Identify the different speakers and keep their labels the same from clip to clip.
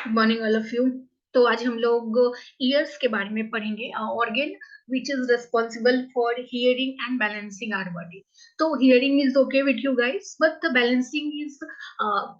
Speaker 1: Good morning all of you. तो आज हम लोग ईयर्स के बारे में पढ़ेंगे। Organ which is responsible for hearing and balancing our body. तो hearing is okay with you guys, but the balancing is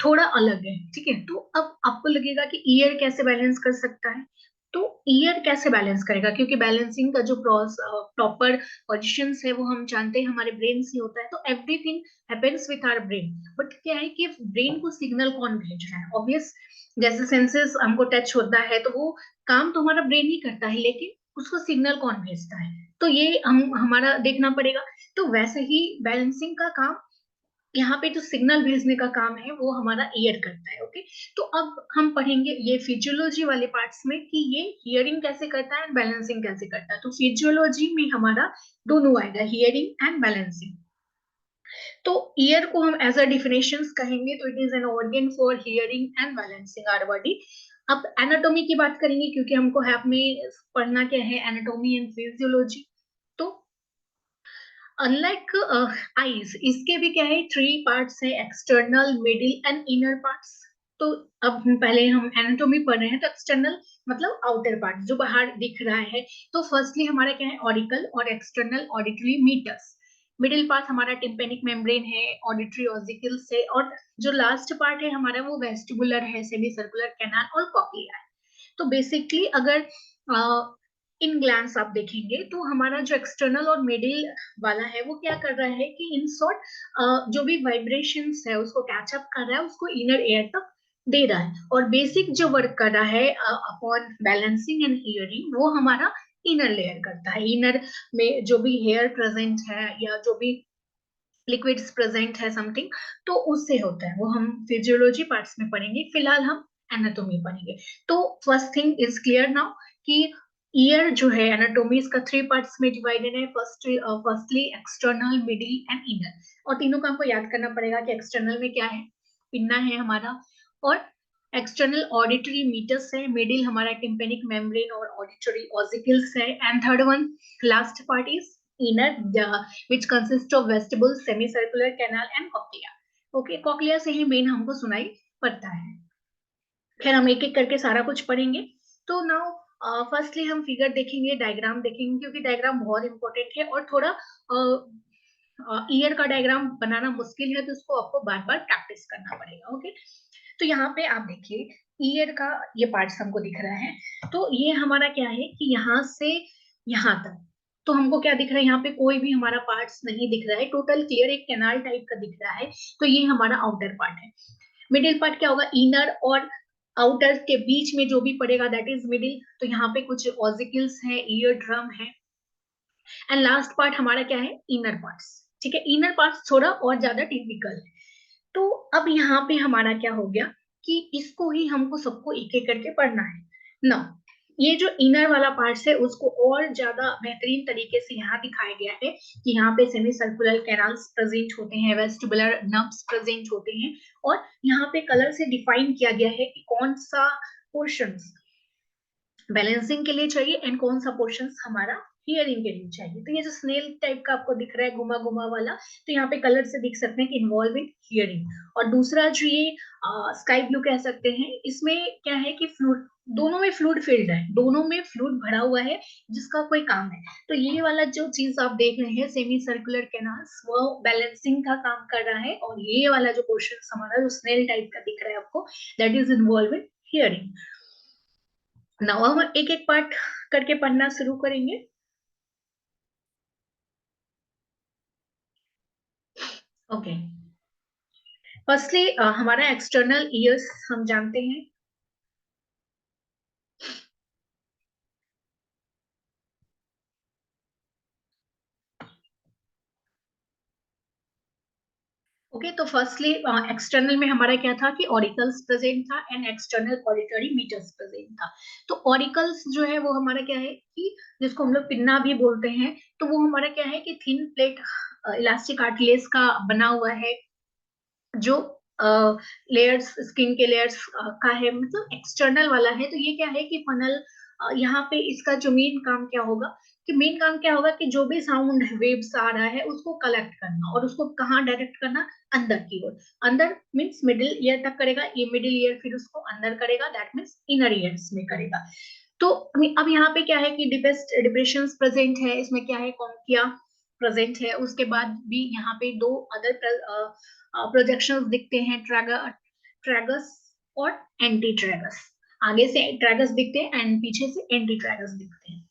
Speaker 1: थोड़ा अलग है। ठीक है, तो अब आपको लगेगा कि ईयर कैसे बैलेंस कर सकता है। तो ईयर कैसे बैलेंस करेगा, क्योंकि बैलेंसिंग का जो प्रॉपर पोजिशन है वो हम जानते हैं हमारे ब्रेन से होता है। तो everything happens with our brain, but क्या है कि ब्रेन को सिग्नल कौन भेज रहा है। ऑब्वियस, जैसे सेंसेस हमको टच होता है तो वो काम तो हमारा ब्रेन ही करता है, लेकिन उसको सिग्नल कौन भेजता है, तो ये हम हमारा देखना पड़ेगा। तो वैसे ही बैलेंसिंग का काम, यहाँ पे जो सिग्नल भेजने का काम है वो हमारा ईयर करता है। ओके, तो अब हम पढ़ेंगे ये फिजियोलॉजी वाले पार्ट्स में कि ये हियरिंग कैसे करता है एंड बैलेंसिंग कैसे करता है। तो फिजियोलॉजी में हमारा दोनों आएगा, हियरिंग एंड बैलेंसिंग। तो ईयर को हम एज अ डिफिनेशन कहेंगे तो it is an organ for hearing and balancing our body. अब एनाटॉमी की बात करेंगे, क्योंकि हमको हैप में पढ़ना क्या है, एनाटॉमी एंड फिजियोलॉजी। तो अनलाइक आईज, इसके भी क्या है, थ्री पार्ट्स है, external, middle and inner parts. तो अब पहले हम एनाटॉमी पढ़ रहे हैं, तो एक्सटर्नल मतलब आउटर पार्ट जो बाहर दिख रहा है। तो फर्स्टली हमारा क्या है, ऑडिकल और external auditory meatus. Middle part हमारा टिम्पेनिक मेम्ब्रेन है, ऑडिटरी ऑसिकल्स है, और जो लास्ट पार्ट है हमारा वो वेस्टिबुलर है, सेमी सर्कुलर कैनाल और कॉक्लिया है। तो बेसिकली अगर इन ग्लैंस आप देखेंगे तो हमारा जो एक्सटर्नल और मिडिल वाला है वो क्या कर रहा है कि इन शॉर्ट जो भी वाइब्रेशंस है उसको कैचअप कर रहा है, उसको इनर एयर तक दे रहा है। और बेसिक जो वर्क कर रहा है अपॉन बैलेंसिंग एंड हियरिंग वो हमारा इनर लेयर करता है। इनर में जो भी हेयर प्रेजेंट है या जो भी लिक्विड्स प्रेजेंट है समथिंग, तो उससे होता है, वो हम फिजियोलॉजी पार्ट्स में पढ़ेंगे। फिलहाल हम एनाटोमी पढ़ेंगे। तो first thing is clear now कि ईयर जो है एनाटोमी इसका थ्री पार्ट्स में डिवाइडेड है। Firstly external, middle and inner. और तीनों का हमको याद करना पड़ेगा कि एक्सटर्नल में क्या है, पिन्ना है हमारा, और एक्सटर्नल ऑडिटरी मीटर्स है, मिडिल हमारा टिम्पेनिक मेम्ब्रेन और ऑडिटरी ऑसिकल्स है, and third one last part is inner, which consists of vestibule, semicircular canal and cochlea. Okay, cochlea से ही मेन हमको सुनाई पड़ता है। खैर हम एक एक करके सारा कुछ पढ़ेंगे। तो नाउ फर्स्टली हम फिगर देखेंगे, डायग्राम देखेंगे, क्योंकि डायग्राम बहुत इंपॉर्टेंट है और थोड़ा ईयर का डायग्राम बनाना मुश्किल है, तो उसको आपको बार बार प्रैक्टिस करना पड़ेगा। ओके, तो यहाँ पे आप देखिए ईयर का ये पार्ट्स हमको दिख रहा है। तो ये हमारा क्या है कि यहाँ से यहाँ तक तो हमको क्या दिख रहा है, यहाँ पे कोई भी हमारा पार्ट्स नहीं दिख रहा है, टोटल क्लियर एक कैनाल टाइप का दिख रहा है। तो ये हमारा आउटर पार्ट है। मिडिल पार्ट क्या होगा, इनर और आउटर के बीच में जो भी पड़ेगा दैट इज मिडिल। तो यहाँ पे कुछ ऑसिकल्स है, ईयर ड्रम है, एंड लास्ट पार्ट हमारा क्या है, इनर पार्ट्स। ठीक है, इनर पार्ट्स थोड़ा और ज्यादा टिपिकल है। तो अब यहाँ पे हमारा क्या हो गया कि इसको ही हमको सबको एक एक करके पढ़ना है ना। ये जो इनर वाला पार्ट है उसको और ज्यादा बेहतरीन तरीके से यहाँ दिखाया गया है कि यहाँ पे सेमी सर्कुलर कैनाल्स प्रेजेंट होते हैं, वेस्टिबुलर नर्व्स प्रेजेंट होते हैं, और यहाँ पे कलर से डिफाइन किया गया है कि कौन सा पोर्शंस बैलेंसिंग के लिए चाहिए एंड कौन सा पोर्शन हमारा हियरिंग के लिए चाहिए। तो ये जो स्नेल टाइप का आपको दिख रहा है घुमा घुमा वाला, तो यहाँ पे कलर से दिख सकते हैं कि इन्वॉल्व इन हियरिंग। और दूसरा जो ये स्काई ब्लू कह सकते हैं, इसमें क्या है कि फ्लूइड, दोनों में फ्लूइड फील्ड है, दोनों में फ्लूइड भरा हुआ है जिसका कोई काम है। तो ये वाला जो चीज आप देख रहे हैं सेमी सर्कुलर कैनाल्स, वो बैलेंसिंग का काम कर रहा है, और ये वाला जो पोर्शन हमारा जो स्नेल टाइप का दिख रहा है आपको, that is involve in hearing. Now हम एक एक पार्ट करके पढ़ना शुरू करेंगे। ओके, फर्स्टली हमारा एक्सटर्नल ईयर्स हम जानते हैं। ओके, तो फर्स्टली एक्सटर्नल में हमारा क्या था कि ऑरिकल्स प्रेजेंट था and external auditory meatus present था। तो ऑरिकल्स जो है वो हमारा क्या है कि जिसको हम लोग पिन्ना भी बोलते हैं, तो वो हमारा क्या है कि थिन प्लेट इलास्टिक कार्टिलेज का बना हुआ है, जो लेयर्स, स्किन के लेयर्स का है, मतलब एक्सटर्नल वाला है। तो ये क्या है कि फनल, यहाँ पे इसका जो मेन काम क्या होगा कि मेन काम क्या होगा कि जो भी साउंड वेव्स आ रहा है उसको कलेक्ट करना और उसको कहाँ डायरेक्ट करना, अंदर की ओर। अंदर मीन्स मिडिल ईयर तक करेगा, ये मिडिल ईयर फिर उसको अंदर करेगा, दैट मीन्स इनर ईयर्स में करेगा। तो अब यहाँ पे क्या है कि डिप्रेशन प्रेजेंट है, इसमें क्या है, कॉन्किया प्रेजेंट है। उसके बाद भी यहाँ पे दो अदर प्रोजेक्शंस दिखते हैं, ट्रैगस और एंटी ट्रैगस। आगे से ट्रैगस दिखते हैं एंड पीछे से एंटी ट्रैगस दिखते हैं।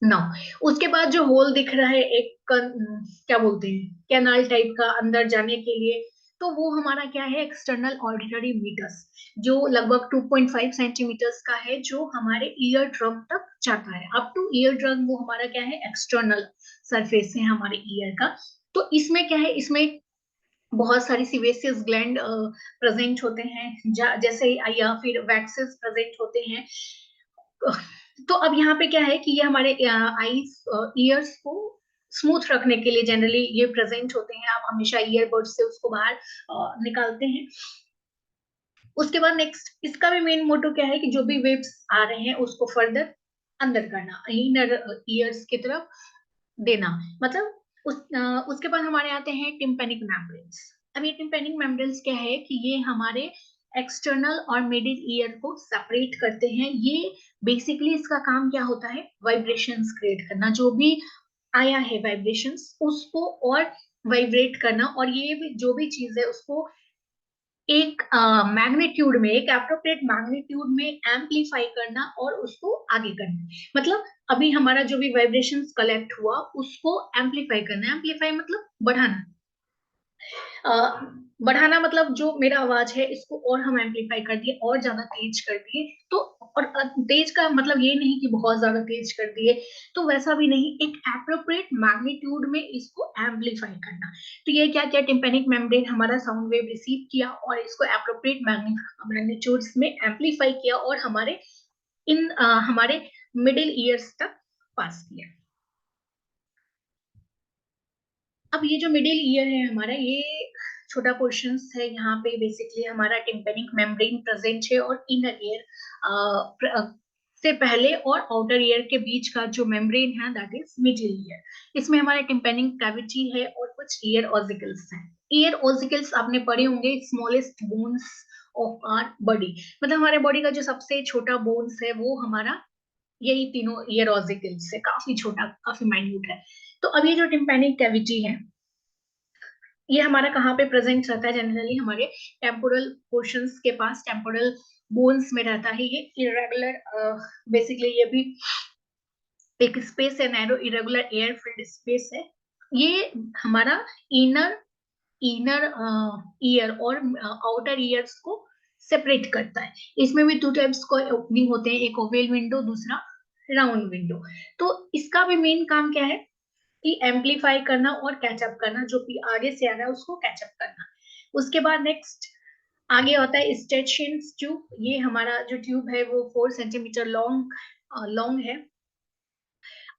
Speaker 1: नौ, उसके बाद जो होल दिख रहा है एक क्या बोलते हैं, कैनाल टाइप का अंदर जाने के लिए, तो वो हमारा क्या है, एक्सटर्नल ऑडिटरी मीटर्स, जो लगभग 2.5 सेंटीमीटर्स का है, जो हमारे ईयर ड्रम तक जाता है। अप टू ईयर ड्रम वो हमारा क्या है, एक्सटर्नल सरफेस है हमारे ईयर का। तो इसमें क्या है, इसमें बहुत सारी सीवेसियस ग्लैंड प्रेजेंट होते हैं, जैसे या फिर वैक्सेस प्रेजेंट होते हैं। तो अब यहाँ पे क्या है कि ये हमारे आईज ईयर्स को स्मूथ रखने के लिए जनरली ये प्रेजेंट होते हैं। आप हमेशा ईयरबड्स से उसको बाहर निकालते हैं। उसके बाद नेक्स्ट, इसका भी मेन मोटो क्या है कि जो भी वेव्स आ रहे हैं उसको फर्दर अंदर करना, इनर ईयर्स की तरफ देना। मतलब उसके बाद हमारे आते हैं टिम्पेनिक मेम्ब्रेन्स। अब ये टिम्पेनिक मेम्ब्रेन्स क्या है कि ये हमारे एक्सटर्नल और मिडिल ईयर को सेपरेट करते हैं। ये बेसिकली इसका काम क्या होता है, वाइब्रेशंस क्रिएट करना, जो भी आया है वाइब्रेशंस उसको और वाइब्रेट करना, और ये भी जो भी चीज है उसको एक मैग्नीट्यूड में, एक एप्रोप्रिएट मैग्नीट्यूड में एम्पलीफाई करना और उसको आगे करना। मतलब अभी हमारा जो भी वाइब्रेशंस कलेक्ट हुआ उसको एम्पलीफाई करना, एम्पलीफाई मतलब बढ़ाना। बढ़ाना मतलब जो मेरा आवाज है इसको और हम एम्पलीफाई कर दिए, और ज्यादा तेज कर दिए। तो और तेज का मतलब ये नहीं कि बहुत ज्यादा तेज कर दिए, तो वैसा भी नहीं, एक एप्रोप्रिएट मैग्नीट्यूड में इसको एम्पलीफाई करना। तो ये क्या क्या, टिम्पेनिक मेम्ब्रेन हमारा साउंड वेव रिसीव किया और इसको एप्रोप्रिएट मैग्नीट्यूड्स में एम्पलीफाई किया और हमारे मिडिल ईयर्स तक पास किया। अब ये जो मिडिल ईयर है हमारा, ये छोटा पोर्शन है। यहाँ पे बेसिकली हमारा टिम्पेनिक मेम्ब्रेन प्रेजेंट है और इनर ईयर से पहले और आउटर ईयर के बीच का जो मेम्ब्रेन है दैट इज मिडिल ईयर। इसमें हमारे टिम्पेनिक कैविटी है और कुछ ईयर ऑजिकल्स हैं। ईयर ऑजिकल्स आपने पढ़े होंगे, smallest bones of our body. मतलब हमारे बॉडी का जो सबसे छोटा बोन्स है वो हमारा यही तीनों ईयर ऑजिकल्स है, काफी छोटा, काफी माइन्यूट है। तो अब ये जो टिम्पेनिक कैविटी है ये हमारा कहाँ पे प्रेजेंट रहता है, जनरली हमारे टेम्पोरल पोर्शंस के पास, टेम्पोरल बोन्स में रहता है। ये इरेगुलर बेसिकली ये भी एक स्पेस है, narrow irregular air filled space है। ये हमारा इनर इनर ईयर और आउटर ईयर्स को सेपरेट करता है। इसमें भी 2 टाइप्स को ओपनिंग होते हैं, एक ओवल विंडो, दूसरा राउंड विंडो। तो इसका भी मेन काम क्या है कि एम्पलीफाई करना और कैचअप करना, जो भी आगे से आ रहा है उसको कैचअप करना। उसके बाद नेक्स्ट आगे होता है स्टेशन ट्यूब। ये हमारा जो ट्यूब है वो 4 सेंटीमीटर लॉन्ग लॉन्ग है।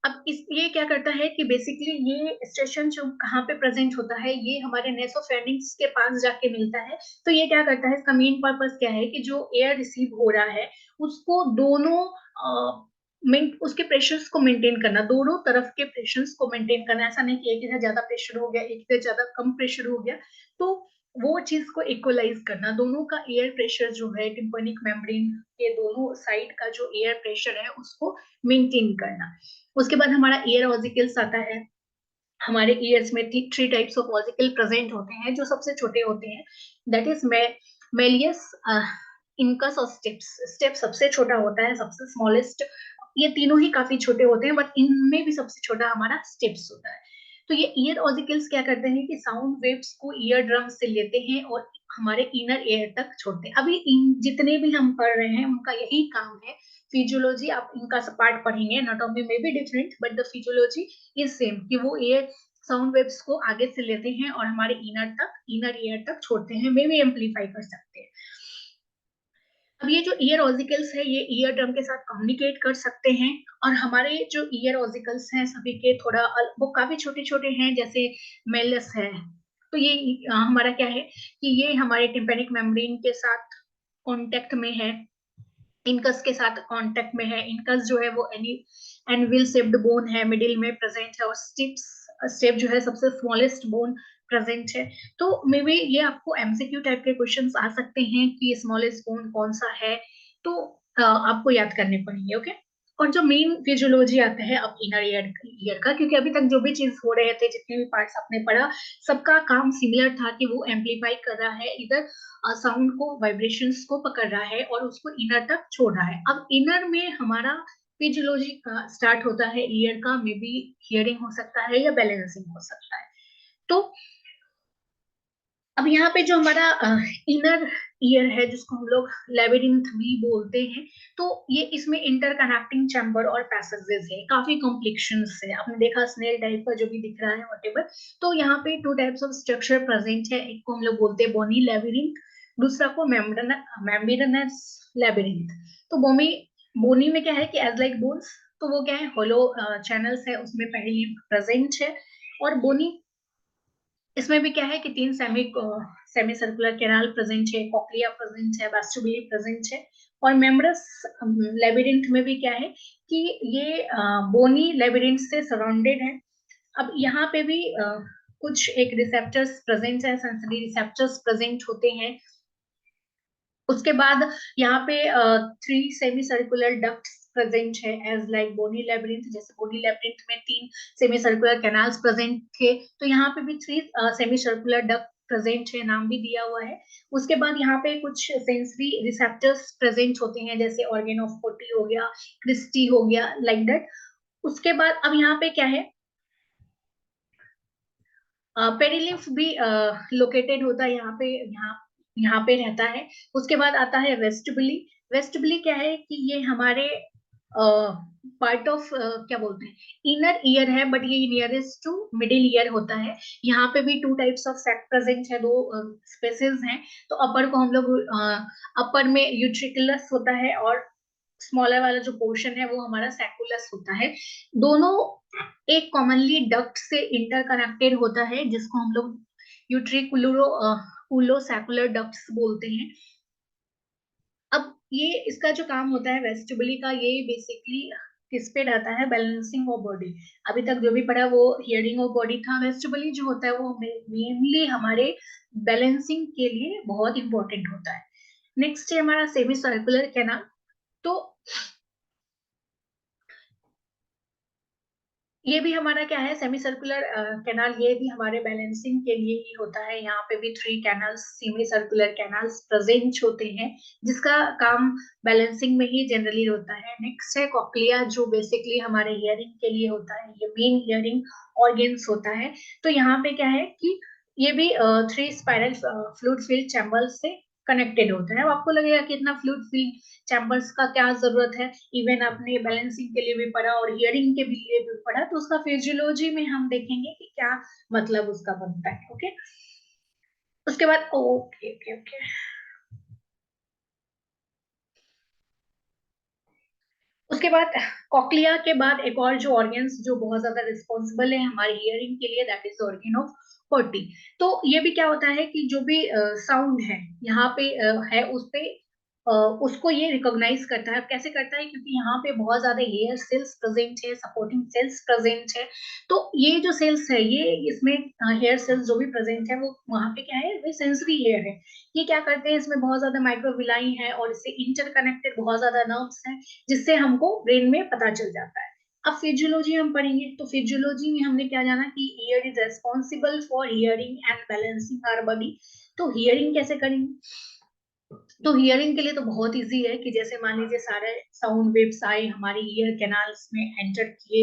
Speaker 1: अब इस ये क्या करता है कि बेसिकली ये स्टेशन ट्यूब कहाँ पे प्रेजेंट होता है, ये हमारे नेसोफेरिंक्स के पास जाके मिलता है। तो ये क्या करता है, इसका मेन पर्पस क्या है कि जो एयर रिसीव हो रहा है उसको दोनों उसके प्रेशर्स को मेंटेन करना, दोनों तरफ के प्रेशर्स को मेंटेन करना। ऐसा नहीं कि एक इधर ज्यादा प्रेशर हो गया, एक इधर ज्यादा कम प्रेशर हो गया, तो वो चीज को इक्वलाइज करना। दोनों का एयर प्रेशर जो है टिम्पेनिक मेम्ब्रेन के दोनों साइड का जो एयर प्रेशर है उसको मेंटेन करना। उसके बाद हमारा ईयर ऑजिकल्स आता है। हमारे ईयर्स में 3 टाइप्स ऑफ ऑजिकल प्रेजेंट होते हैं, जो सबसे छोटे होते हैं दैट इज मेलियस, इनकस और स्टेप्स। स्टेप सबसे छोटा होता है, सबसे स्मॉलेस्ट। ये तीनों ही काफी छोटे होते हैं बट इनमें भी सबसे छोटा हमारा स्टेप्स होता है। तो ये ईयर ऑजिकल्स क्या करते हैं कि साउंड वेव्स को ईयर ड्रम से लेते हैं और हमारे इनर एयर तक छोड़ते हैं। अभी जितने भी हम पढ़ रहे हैं उनका यही काम है। फिजियोलॉजी आप इनका पार्ट पढ़ेंगे, एनाटॉमी में भी different but the physiology is same, कि वो एयर साउंड वेव्स को आगे से लेते हैं और हमारे इनर ईयर तक छोड़ते हैं, मे भी एम्पलीफाई कर सकते हैं। अब ये जो ईयर ऑजिकल्स है ये ईयर ड्रम के साथ कम्युनिकेट कर सकते हैं। और हमारे जो ईयर ऑजिकल्स हैं सभी के थोड़ा वो काफी छोटे छोटे हैं, जैसे मेलस है। तो ये हमारा क्या है कि ये हमारे टिम्पेनिक मेम्ब्रेन के साथ कांटेक्ट में है, इनकस के साथ कांटेक्ट में है। इनकस जो है वो एंड व्हील शेप्ड बोन है, मिडिल में प्रेजेंट है, और स्टेप जो है सबसे स्मॉलेस्ट बोन प्रेजेंट है। तो मे बी ये आपको एमसीक्यू टाइप के क्वेश्चंस आ सकते हैं कि स्मॉलेस्ट बोन कौन सा है, तो आपको याद करने पड़ेंगे। ओके, और जो मेन फिजियोलॉजी आता है अब इनर ईयर का, क्योंकि अभी तक जो भी चीज हो रहे थे, जितने भी पार्ट्स आपने पढ़ा, सबका काम सिमिलर था कि वो एम्पलीफाई कर रहा है, इधर साउंड को, वाइब्रेशंस को पकड़ रहा है और उसको इनर तक छोड़ रहा है। अब इनर में हमारा फिजियोलॉजी का स्टार्ट होता है ईयर का, मे बी हियरिंग हो सकता है या बैलेंसिंग हो सकता है। तो अब यहाँ पे जो हमारा इनर ईयर है, जिसको हम लोग लेबिरिंथ भी बोलते हैं, तो ये इसमें इंटरकनेक्टिंग चैम्बर और पैसेजेस है, काफी कॉम्प्लिकेशंस है। आपने देखा स्नेल टाइप का जो भी दिख रहा है व्हाटएवर, तो यहाँ पे to types of structure present है, एक को हम लोग बोलते हैं बोनी लेबिरिंथ, दूसरा को मेम्ब्रेनस लेबिरिंथ। तो बोनी में क्या है कि एज लाइक बोन्स, तो वो क्या है, होलो चैनल्स है, उसमें पहले प्रेजेंट है। और बोनी, इसमें भी क्या है कि तीन सेमी सर्कुलर कैनाल प्रेजेंट है, कॉक्लिया प्रेजेंट है, वेस्टिबुली प्रेजेंट है। और मेम्ब्रस लेबिरिंथ में भी क्या है कि ये बोनी लेबिरिंथ से सराउंडेड है। अब यहाँ पे भी कुछ एक रिसेप्टर्स प्रेजेंट है, सेंसरी रिसेप्टर्स प्रेजेंट होते हैं। उसके बाद यहाँ पे three semi circular ducts present है, एज लाइक बोनी लेबिरिंथ। जैसे बोनी लेबिरिंथ में तीन सेमी सर्कुलर कैनाल्स प्रेजेंट थे, तो यहाँ पे भी three semi circular duct present है, नाम भी दिया हुआ है। उसके बाद यहाँ पे कुछ सेंसरी रिसेप्टर्स प्रेजेंट होते हैं, जैसे ऑर्गन ऑफ पोटी हो गया, क्रिस्टी हो गया, लाइक दैट। उसके बाद अब यहाँ पे क्या है, पेरिलिम्फ भी लोकेटेड होता है यहाँ पे, यहाँ पे रहता है। उसके बाद आता है वेस्टिबुली। वेस्टिबुली क्या है कि ये हमारे पार्ट ऑफ क्या बोलते हैं, इनर ईयर है, बट ये नियरेस्ट टू मिडिल ईयर होता है। यहाँ पे भी two types of sac present है, दो स्पेसेस हैं। तो अपर को हम लोग अपर में यूट्रिकुलस होता है, और स्मॉलर वाला जो पोर्शन है वो हमारा सैकुलस होता है। दोनों एक कॉमनली डक्ट से इंटरकनेक्टेड होता है, जिसको हम लोग यूट्रिकुलरो कुलो सैकुलर डक्ट्स बोलते हैं। अब ये इसका जो काम होता है वेस्टिबुली का, ये बेसिकली किस पे रहता है, बैलेंसिंग ऑफ बॉडी। अभी तक जो भी पढ़ा वो हियरिंग ऑफ बॉडी था। वेस्टिबुली जो होता है वो मेनली हमारे बैलेंसिंग के लिए बहुत इंपॉर्टेंट होता है। नेक्स्ट है हमारा सेमी सर्कुलर कैनाल। तो ये भी हमारा क्या है, सेमी सर्कुलर कैनाल, ये भी हमारे बैलेंसिंग के लिए ही होता है। यहाँ पे भी three canals, semi circular canals present होते हैं, जिसका काम बैलेंसिंग में ही जनरली होता है। नेक्स्ट है कॉक्लिया, जो बेसिकली हमारे हियरिंग के लिए होता है, ये मेन हियरिंग ऑर्गेन्स होता है। तो यहाँ पे क्या है कि ये भी three spiral fluid filled chambers से कनेक्टेड होता है। अब आपको लगेगा कि इतना फ्लूइड फिल्ड चैम्बर्स का क्या जरूरत है, इवन आपने बैलेंसिंग के लिए भी पढ़ा और हियरिंग के भी लिए भी पढ़ा, तो उसका फिजियोलॉजी में हम देखेंगे कि क्या मतलब उसका बनता है। ओके, उसके बाद ओके ओके ओके उसके बाद कॉक्लिया के बाद एक और जो ऑर्गन्स जो बहुत ज्यादा रिस्पॉन्सिबल है हमारे हियरिंग के लिए, that is organ of party. तो ये भी क्या होता है कि जो भी साउंड है यहाँ पे है, उस पे उसको ये रिकॉग्नाइज करता है। कैसे करता है, क्योंकि यहाँ पे बहुत ज्यादा हेयर सेल्स प्रेजेंट है, सपोर्टिंग सेल्स प्रेजेंट है। तो ये जो सेल्स है, ये इसमें हेयर सेल्स जो भी प्रेजेंट है, वो वहां पे क्या है, वे सेंसरी हेयर है। ये क्या करते हैं, इसमें बहुत ज्यादा माइक्रोविलाई है और इससे इंटरकनेक्टेड बहुत ज्यादा नर्व्स हैं, जिससे हमको ब्रेन में पता चल जाता है। अब फिजियोलॉजी हम पढ़ेंगे, तो फिजियोलॉजी में हमने क्या जाना कि ear is responsible for hearing and balancing our body. तो हियरिंग कैसे करेंगे, तो हियरिंग के लिए तो बहुत इजी है कि जैसे मान लीजिए सारे साउंड वेव्स आए हमारे ईयर कैनाल्स में, एंटर किए,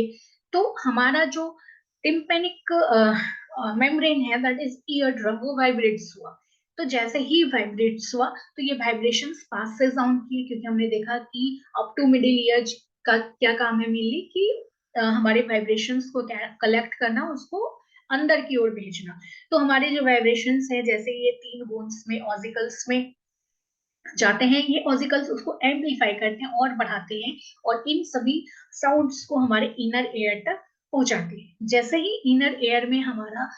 Speaker 1: तो हमारा जो टिम्पेनिक मेम्ब्रेन है, दैट इज ईयर ड्रम, वो वाइब्रेट्स हुआ। तो जैसे ही वाइब्रेट्स हुआ, तो ये वाइब्रेशंस पास से साउंड किए, क्योंकि हमने देखा कि अप टू मिडिल ईयर का क्या काम है मेनली, कि हमारे वाइब्रेशंस को कलेक्ट करना, उसको अंदर की ओर भेजना। तो हमारे जो वाइब्रेशंस है, जैसे ये तीन बोन्स में, ऑजिकल्स में जाते हैं, ये ऑजिकल्स उसको एम्पलीफाई करते हैं और बढ़ाते हैं, और इन सभी साउंड्स को हमारे इनर एयर तक पहुंचाते हैं। जैसे ही इनर एयर में हमारा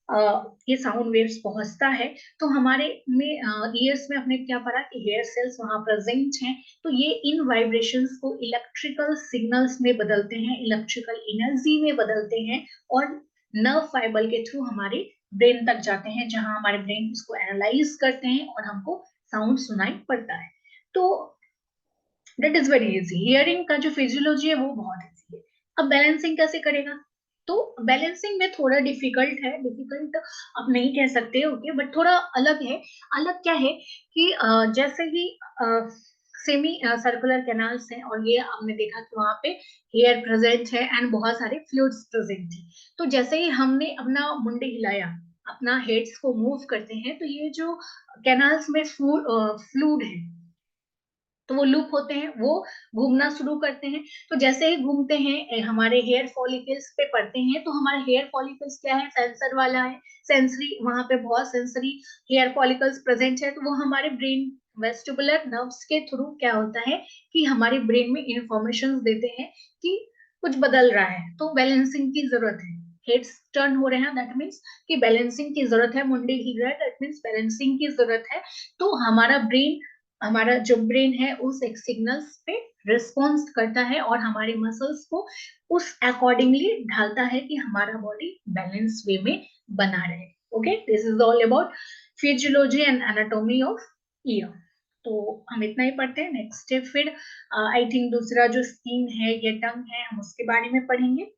Speaker 1: ये साउंड वेव्स पहुंचता है, तो हमारे में ईयर्स में अपने क्या पढ़ा कि हेयर सेल्स वहां प्रेजेंट हैं, तो ये इन वाइब्रेशंस को इलेक्ट्रिकल सिग्नल्स में बदलते हैं, इलेक्ट्रिकल एनर्जी में बदलते हैं, और नर्व फाइबर के थ्रू हमारे ब्रेन तक जाते हैं, जहां हमारे ब्रेन इसको एनालाइज करते हैं और हमको साउंड सुनाई पड़ता है। तो that is very easy. Hearing का जो फिजियोलॉजी है वो बहुत इजी है। अब बैलेंसिंग कैसे करेगा? तो बैलेंसिंग में थोड़ा डिफिकल्ट है, डिफिकल्ट आप नहीं कह सकते, ओके, बट थोड़ा अलग है। अलग क्या है कि जैसे ही सेमी सर्कुलर कैनाल्स हैं, और ये हमने देखा कि वहां पे हेयर प्रेजेंट है एंड बहुत सारे फ्लूइड्स प्रेजेंट थे। तो जैसे ही हमने अपना मुंडी हिलाया, अपना हेड्स को मूव करते हैं, तो ये जो कैनाल्स में फ्लूइड है, तो वो लूप होते हैं, वो घूमना शुरू करते हैं। तो जैसे ही घूमते हैं हमारे हेयर फॉलिकल्स पे पड़ते हैं, तो हमारे हेयर फॉलिकल्स क्या है, सेंसर वाला है, सेंसरी, वहां पे बहुत सेंसरी हेयर फॉलिकल्स प्रेजेंट है। तो वो हमारे ब्रेन वेस्टिबुलर नर्व्स के थ्रू क्या होता है कि हमारे ब्रेन में इंफॉर्मेशन देते हैं कि कुछ बदल रहा है, तो बैलेंसिंग की जरूरत है। हेड्स टर्न हो रहे हैं, दैट मीन्स कि बैलेंसिंग की जरूरत है। मुंडे हिल रहा है, दैट मीन्स बैलेंसिंग की जरूरत है। तो हमारा जो ब्रेन है उस एक सिग्नल्स पे रिस्पॉन्स करता है, और हमारे मसल्स को उस अकॉर्डिंगली ढालता है कि हमारा बॉडी बैलेंस वे में बना रहे। Okay, this is all about physiology and anatomy of year. तो हम इतना ही पढ़ते हैं। नेक्स्ट है फिर आई थिंक दूसरा जो स्कीम है, ये टंग है, हम उसके बारे में पढ़ेंगे।